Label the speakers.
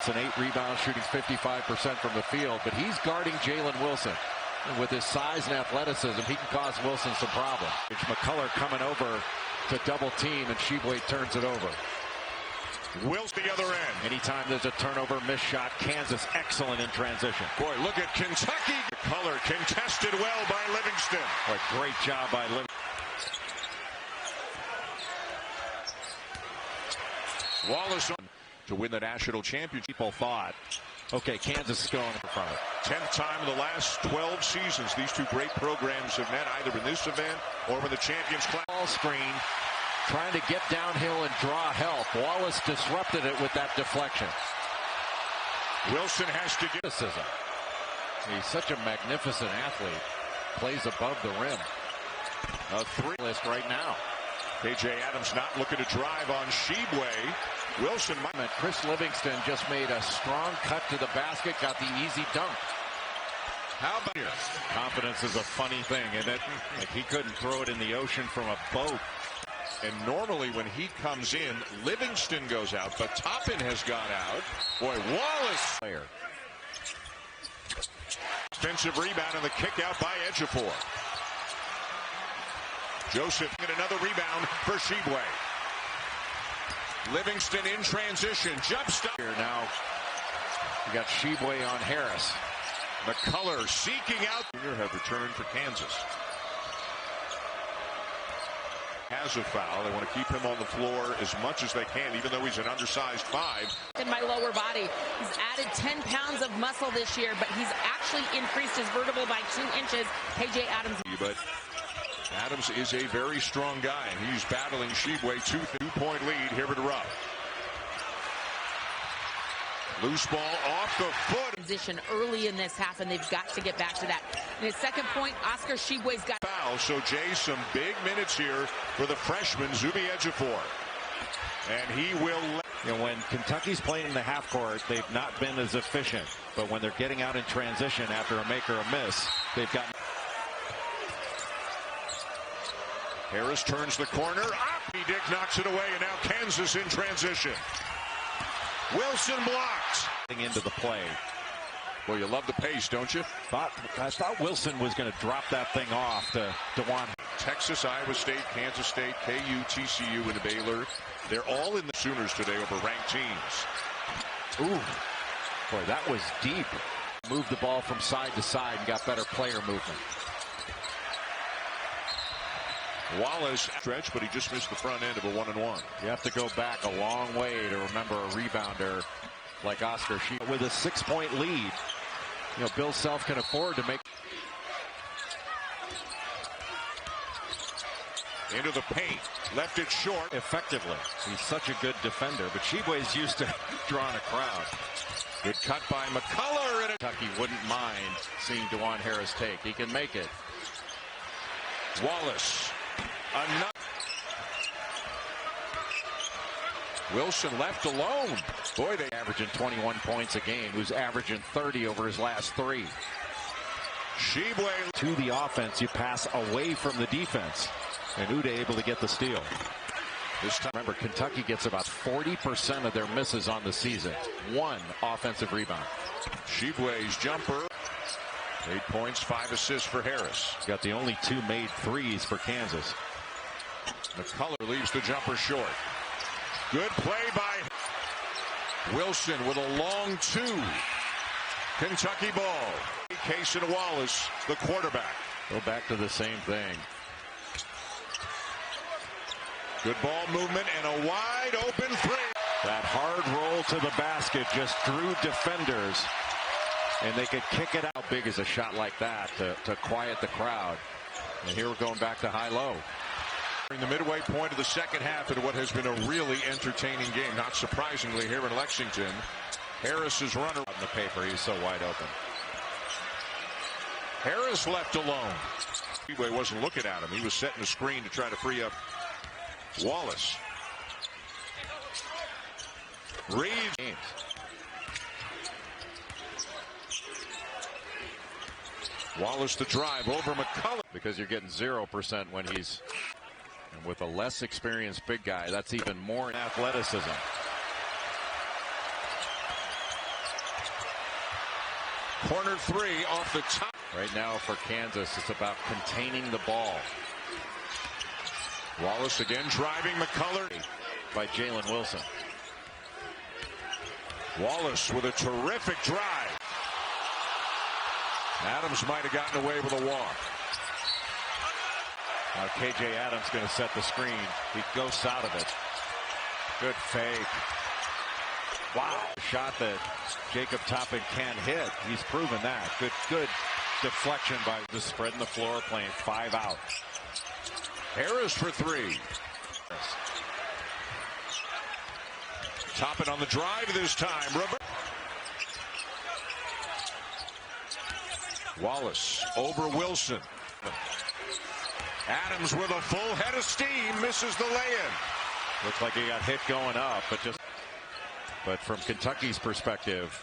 Speaker 1: It's an 8 rebounds, shooting 55% from the field, but he's guarding Jalen Wilson. And with his size and athleticism, he can cause Wilson some problems. It's McCullough coming over to double team, and Sheboy turns it over.
Speaker 2: Wilson the other end.
Speaker 1: Anytime there's a turnover, missed shot, Kansas excellent in transition.
Speaker 2: Boy, look at Kentucky. Color contested well by Livingston.
Speaker 1: Boy, great job by Livingston.
Speaker 2: Wallace to win the national championship.
Speaker 1: People thought, okay, Kansas is going in front of it.
Speaker 2: 10th time in the last 12 seasons these two great programs have met, either in this event or in the Champions Class.
Speaker 1: Ball screen, trying to get downhill and draw help. Wallace disrupted it with that deflection.
Speaker 2: Wilson has to get
Speaker 1: criticism. He's such a magnificent athlete. Plays above the rim. A three list right now.
Speaker 2: KJ Adams not looking to drive on Sheboy. Wilson.
Speaker 1: Chris Livingston just made a strong cut to the basket, got the easy dunk.
Speaker 2: How about here?
Speaker 1: Confidence is a funny thing, isn't it? Like he couldn't throw it in the ocean from a boat.
Speaker 2: And normally when he comes in, Livingston goes out, but Toppin has gone out. Boy, Wallace.
Speaker 1: Player.
Speaker 2: Defensive rebound and the kick out by Ejiofor. Joseph get another rebound for Sheboy. Livingston in transition. Jump stop.
Speaker 1: Here now, you got Sheboy on Harris.
Speaker 2: McCullough seeking out. Junior have returned for Kansas. Has a foul. They want to keep him on the floor as much as they can, even though he's an undersized 5.
Speaker 3: In my lower body, he's added 10 pounds of muscle this year, but he's actually increased his vertebral by 2 inches. KJ Adams.
Speaker 2: But Adams is a very strong guy, and he's battling Sheboy. 2-point lead here at Rupp. Loose ball off the foot.
Speaker 3: Position early in this half, and they've got to get back to that. In his second point, Oscar Sheboy's got
Speaker 2: foul. So Jay, some big minutes here for the freshman Zuby Ejiofor, and he will.
Speaker 1: You know, when Kentucky's playing in the half court, they've not been as efficient. But when they're getting out in transition after a make or a miss, they've got.
Speaker 2: Harris turns the corner. Dick knocks it away, and now Kansas in transition. Wilson blocks.
Speaker 1: Into the play.
Speaker 2: Well, you love the pace, don't you?
Speaker 1: I thought Wilson was going to drop that thing off to DeJuan.
Speaker 2: Texas, Iowa State, Kansas State, KU, TCU, and Baylor. They're all in the Sooners today over ranked teams.
Speaker 1: Ooh, boy, that was deep. Moved the ball from side to side and got better player movement.
Speaker 2: Wallace stretch, but he just missed the front end of a 1-and-1.
Speaker 1: You have to go back a long way to remember a rebounder like Oscar Sheboy. With a 6-point lead, you know, Bill Self can afford to make.
Speaker 2: Into the paint, left it short.
Speaker 1: Effectively. He's such a good defender, but Sheboy's used to drawing a crowd.
Speaker 2: Good cut by McCullough. And
Speaker 1: Kentucky wouldn't mind seeing DeJuan Harris take. He can make it.
Speaker 2: Wallace. Enough. Wilson left alone. Boy, they
Speaker 1: averaging 21 points a game. Who's averaging 30 over his last 3.
Speaker 2: Sheboy
Speaker 1: to the offense. You pass away from the defense, and Ude able to get the steal. This time, remember, Kentucky gets about 40% of their misses on the season. 1 offensive rebound.
Speaker 2: Sheboy's jumper. 8 points, 5 assists for Harris.
Speaker 1: Got the only 2 made threes for Kansas.
Speaker 2: McCullough leaves the jumper short. Good play by Wilson with a long 2. Kentucky ball. Cason Wallace, the quarterback.
Speaker 1: Go back to the same thing.
Speaker 2: Good ball movement and a wide open 3.
Speaker 1: That hard roll to the basket just drew defenders, and they could kick it out. How big is a shot like that to quiet the crowd? And here we're going back to high-low.
Speaker 2: In the midway point of the second half into what has been a really entertaining game. Not surprisingly here in Lexington. Harris's runner on the paper. He's so wide open. Harris left alone. Sheboy wasn't looking at him. He was setting a screen to try to free up Wallace. Reeves. Wallace the drive over McCullough.
Speaker 1: Because you're getting 0% when he's, and with a less experienced big guy, that's even more athleticism.
Speaker 2: Corner three off the top.
Speaker 1: Right now for Kansas, it's about containing the ball.
Speaker 2: Wallace again driving McCullough.
Speaker 1: By Jalen Wilson.
Speaker 2: Wallace with a terrific drive. Adams might have gotten away with a walk.
Speaker 1: Now KJ Adams going to set the screen. He ghosts out of it. Good fake. Wow. Shot that Jacob Toppin can't hit. He's proven that. Good deflection by just spreading the floor, playing 5 out.
Speaker 2: Harris for three. Toppin on the drive this time. Wallace over Wilson. Adams with a full head of steam misses the lay-in.
Speaker 1: Looks like he got hit going up, but from Kentucky's perspective,